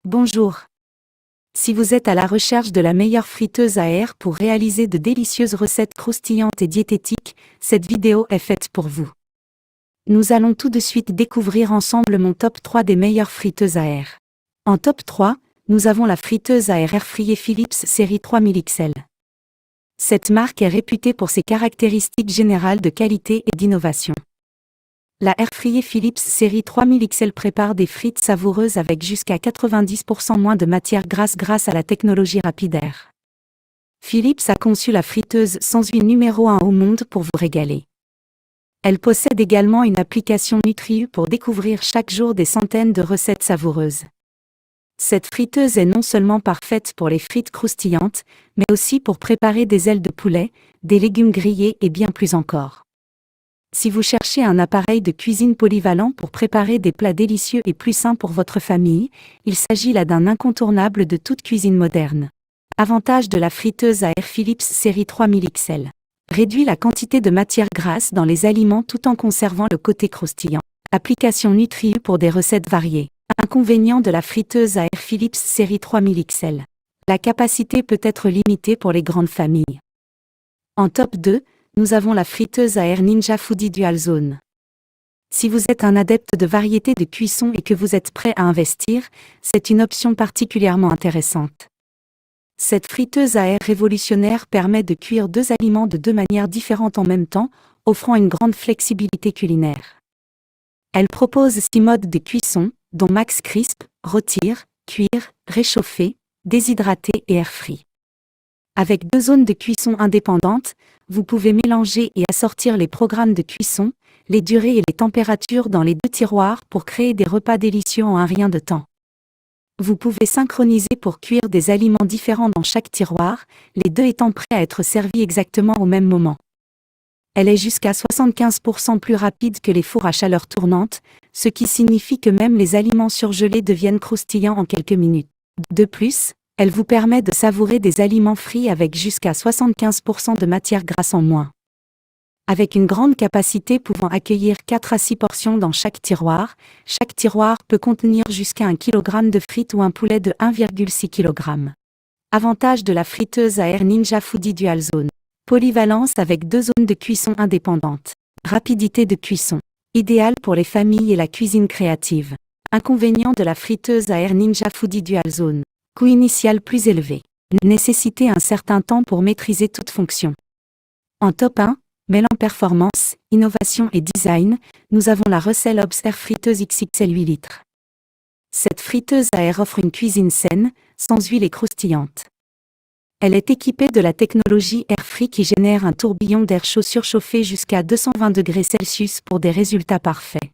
Bonjour. Si vous êtes à la recherche de la meilleure friteuse à air pour réaliser de délicieuses recettes croustillantes et diététiques, cette vidéo est faite pour vous. Nous allons tout de suite découvrir ensemble mon top 3 des meilleures friteuses à air. En top 3, nous avons la friteuse à air Airfryer Philips série 3000 XL. Cette marque est réputée pour ses caractéristiques générales de qualité et d'innovation. La Airfryer Philips série 3000 XL prépare des frites savoureuses avec jusqu'à 90% moins de matière grasse grâce à la technologie Rapid Air. Philips a conçu la friteuse sans huile numéro 1 au monde pour vous régaler. Elle possède également une application NutriU pour découvrir chaque jour des centaines de recettes savoureuses. Cette friteuse est non seulement parfaite pour les frites croustillantes, mais aussi pour préparer des ailes de poulet, des légumes grillés et bien plus encore. Si vous cherchez un appareil de cuisine polyvalent pour préparer des plats délicieux et plus sains pour votre famille, il s'agit là d'un incontournable de toute cuisine moderne. Avantage de la friteuse à air Philips série 3000 XL. Réduit la quantité de matière grasse dans les aliments tout en conservant le côté croustillant. Application NutriU pour des recettes variées. Inconvénient de la friteuse à air Philips série 3000 XL. La capacité peut être limitée pour les grandes familles. En top 2, nous avons la friteuse à air Ninja Foodi Dual Zone. Si vous êtes un adepte de variété de cuisson et que vous êtes prêt à investir, c'est une option particulièrement intéressante. Cette friteuse à air révolutionnaire permet de cuire deux aliments de deux manières différentes en même temps, offrant une grande flexibilité culinaire. Elle propose 6 modes de cuisson, dont Max Crisp, rôtir, cuire, réchauffer, déshydrater et air frit. Avec 2 zones de cuisson indépendantes, vous pouvez mélanger et assortir les programmes de cuisson, les durées et les températures dans les 2 tiroirs pour créer des repas délicieux en un rien de temps. Vous pouvez synchroniser pour cuire des aliments différents dans chaque tiroir, les 2 étant prêts à être servis exactement au même moment. Elle est jusqu'à 75% plus rapide que les fours à chaleur tournante, ce qui signifie que même les aliments surgelés deviennent croustillants en quelques minutes. De plus, elle vous permet de savourer des aliments frits avec jusqu'à 75% de matière grasse en moins. Avec une grande capacité pouvant accueillir 4 à 6 portions dans chaque tiroir peut contenir jusqu'à 1 kg de frites ou un poulet de 1,6 kg. Avantage de la friteuse à air Ninja Foodi Dual Zone. Polyvalence avec 2 zones de cuisson indépendantes. Rapidité de cuisson. Idéal pour les familles et la cuisine créative. Inconvénient de la friteuse à air Ninja Foodi Dual Zone. Coût initial plus élevé. Nécessité un certain temps pour maîtriser toute fonction. En top 1, mêlant performance, innovation et design, nous avons la Russell Hobbs Air Friteuse XXL 8 litres. Cette friteuse à air offre une cuisine saine, sans huile et croustillante. Elle est équipée de la technologie Airfree qui génère un tourbillon d'air chaud surchauffé jusqu'à 220 degrés Celsius pour des résultats parfaits.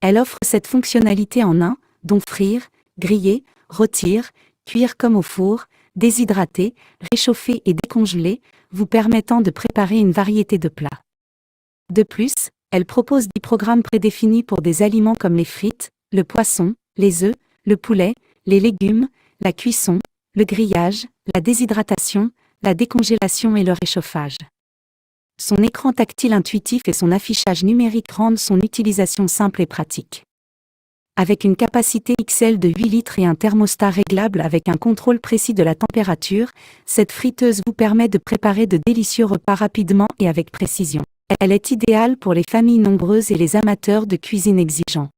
Elle offre cette fonctionnalité en un, dont frire, griller, rôtir, cuire comme au four, déshydrater, réchauffer et décongeler, vous permettant de préparer une variété de plats. De plus, elle propose 10 programmes prédéfinis pour des aliments comme les frites, le poisson, les œufs, le poulet, les légumes, la cuisson, le grillage, la déshydratation, la décongélation et le réchauffage. Son écran tactile intuitif et son affichage numérique rendent son utilisation simple et pratique. Avec une capacité XL de 8 litres et un thermostat réglable avec un contrôle précis de la température, cette friteuse vous permet de préparer de délicieux repas rapidement et avec précision. Elle est idéale pour les familles nombreuses et les amateurs de cuisine exigeants.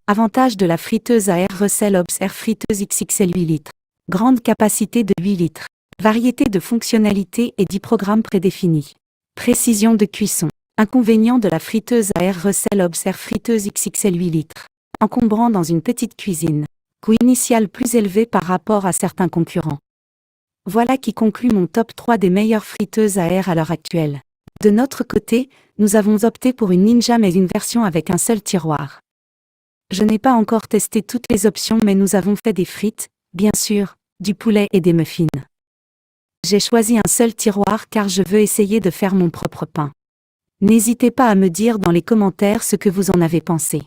Avantage de la friteuse à air Russell Hobbs Air Friteuse XXL 8 litres. Grande capacité de 8 litres. Variété de fonctionnalités et 10 programmes prédéfinis. Précision de cuisson. Inconvénient de la friteuse à air Russell Hobbs Air Friteuse XXL 8 litres. Encombrant dans une petite cuisine. Coût initial plus élevé par rapport à certains concurrents. Voilà qui conclut mon top 3 des meilleures friteuses à air à l'heure actuelle. De notre côté, nous avons opté pour une Ninja mais une version avec un seul tiroir. Je n'ai pas encore testé toutes les options mais nous avons fait des frites, bien sûr, du poulet et des muffins. J'ai choisi un seul tiroir car je veux essayer de faire mon propre pain. N'hésitez pas à me dire dans les commentaires ce que vous en avez pensé.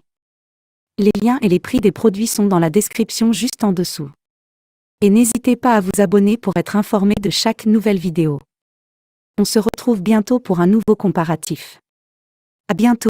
Les liens et les prix des produits sont dans la description juste en dessous. Et n'hésitez pas à vous abonner pour être informé de chaque nouvelle vidéo. On se retrouve bientôt pour un nouveau comparatif. À bientôt.